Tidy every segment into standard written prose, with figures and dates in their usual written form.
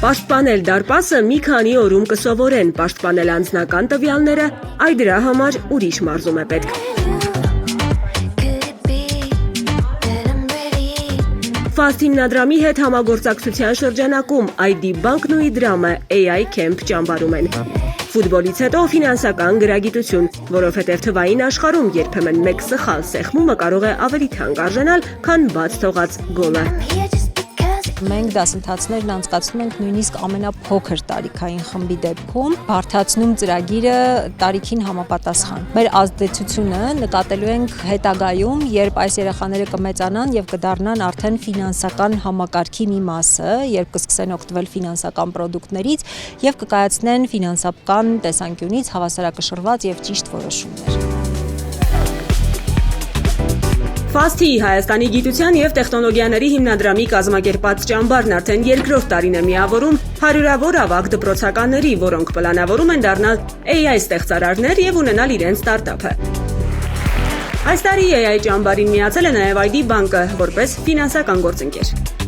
Պաշտպանել դարպասը մի քանի օրում կսովորեն, պաշտպանել անձնական տվյալները, այ դրա համար ուրիշ մարզում է պետք։ Fast հիմնադրամի հետ համագործակցության շրջանակում ID բանկն ու Իդրամը AI Camp ճամբարում են։ Ֆուտբոլից հետո ֆինանսական գրագիտություն, որովհետև թվային աշխարհում երբեմն մեկ սխալ սեղմումը կարող է ավելի թանկ արժանալ, քան բաց թողած գոլը։ Մենք դասընթացներն անցկացնում ենք նույնիսկ ամենափոքր տարիքային խմբի դեպքում, բարդացնում ծրագիրը տարիքին համապատասխան։ Մեր ազդեցությունը նկատելու ենք հետագայում, երբ այս երեխաները կմեծանան եւ կդառնան արդեն ֆինանսական համակարգի մի մասը, երբ կսկսեն օգտվել ֆինանսական պրոդուկտներից եւ կկայացնեն ֆինանսական տեսանկյունից հավասարակշռված եւ ճիշտ որոշումներ։ Fast-ի Հայաստանի գիտության եւ տեխնոլոգիաների հիմնադրամի կազմակերպած ճամբարն արդեն երկրորդ տարին է միավորում հարյուրավոր ավագ դպրոցականների, որոնք պլանավորում են դառնալ AI ստեղծարարներ եւ ունենալ իրենց ստարտափը։ Այս տարի AI ճամբարին միացել է նաեւ ID բանկը, որպես ֆինանսական գործընկեր։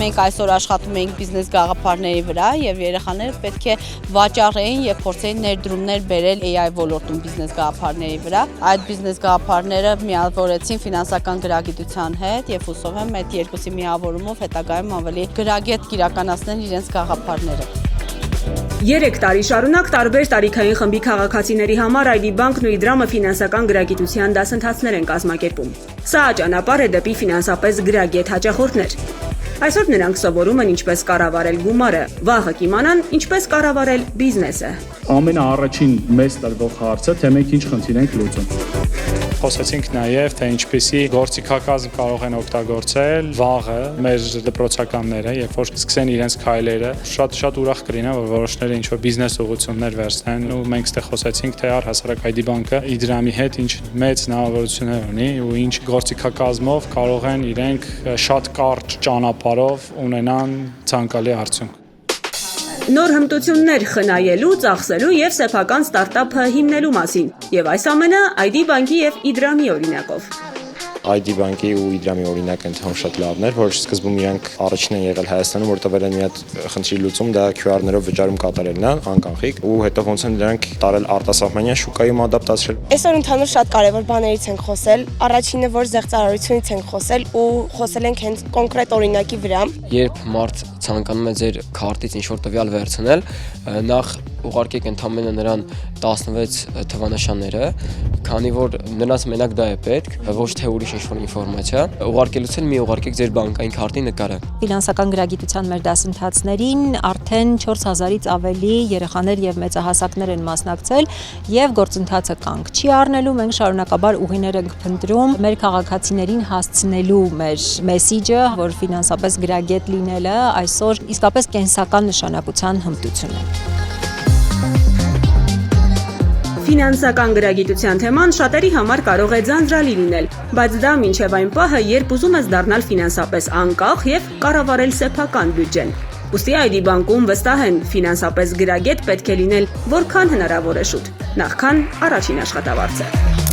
Մենք այսօր աշխատում ենք բիզնես գաղափարների վրա եւ երեխաները պետք է վաճառեին եւ փորձեին ներդրումներ բերել AI ոլորտում բիզնես գաղափարների վրա։ Այդ բիզնես գաղափարները միավորեցին ֆինանսական գրագիտության հետ եւ հուսով եմ այդ երկուսի միավորումով հետագայում ավելի գրագետ կիրականացնեն իրենց գաղափարները։ 3 տարի շարունակ տարբեր տարիքային խմբի քաղաքացիների համար ID բանկն ու Իդրամը ֆինանսական գրագիտության դասընթացներ են կազմակերպում։ Սա ճանապարհ է դեպի ֆինանսապես գրագետ հաճախորդներ։ Այսօր նրանք սովորում են ինչպես կառավարել գումարը, վաղը կիմանան ինչպես կառավարել բիզնեսը։ Ամենաառաջին մեծ տրվող հարցը, թե մենք ինչ խնդիր ենք լուծում։ Խոսեցինք նաև, թե ինչպիսի գործիքակազմ կարող են օգտագործել վաղը մեր դպրոցականները, երբ որ սկսեն իրենց քայլերը, շատ ուրախ կլինեն, որ որոշները ինչ-որ բիզնես ուղղություններ վերցնեն, ու մենք ստեղ խոսեցինք, թե առհասարակ ID բանկը Իդրամի հետ ինչ մեծ հնարավորություններ ունի ու ինչ գործիքակազմով կարող են իրենք շատ կարճ ճանապարհով ունենան ցանկալի արդյունք։ Նոր հմտություններ խնայելու, ծախսելու եւ սեփական ստարտափը հիմնելու մասին, եւ այս ամենը ID բանկի եւ Իդրամի օրինակով։ ID բանկի ու Իդրամի օրինակը ընդհանուր շատ լավն էր, որ սկզբում իրանք առաջին են եղել Հայաստանում, որ տվել են մի հատ խնդրի լուծում, դա QR-ներով վճարում կատարելն է, անկանխիկ, ու հետո ոնց են դրանք տարել արտասահմանյան շուկայում ադապտացրել։ Այսօր ընդհանուր շատ կարևոր բաներից ենք խոսել, առաջինը որ զեղծարարությունից ենք խոսել ու խոսել ենք հենց կոնկրետ օրինակի վրա։ Երբ մարդ ցանկանում է ձեր քարտից ինչ-որ տվյալ վերցնել, նախ ուղարկեք ընդամենը նրան 16 թվանշանները, քանի որ նրանց մենակ դա է պետք, ոչ թե ուրիշ ինչ-որ ինֆորմացիա, ուղարկելուց էլ մի ուղարկեք ձեր բանկային քարտի նկարը։ Ֆինանսական գրագիտության մեր դասընթացներին արդեն 4000-ից ավելի երեխաներ եւ մեծահասակներ են մասնակցել եւ գործընթացը կանգ չի առնելու, մենք շարունակաբար ուղիներ ենք փնտրում մեր քաղաքացիներին հասցնելու մեր մեսիջը, որ ֆինանսապես գրագետ լինելը այսօր իսկապես կենսական նշանակության հմտություն է։ Ֆինանսական գրագիտության թեման շատերի համար կարող է ձանձրալի լինել, բայց դա մինչև այն պահը, երբ ուզում ես դառնալ ֆինանսապես անկախ եւ կառավարել սեփական բյուջեն։ Ուստի ID բանկում վստահ են, ֆինանսապես գրագետ պետք է լինել որքան հնարավոր է շուտ, նախքան առաջին աշխատավարձը։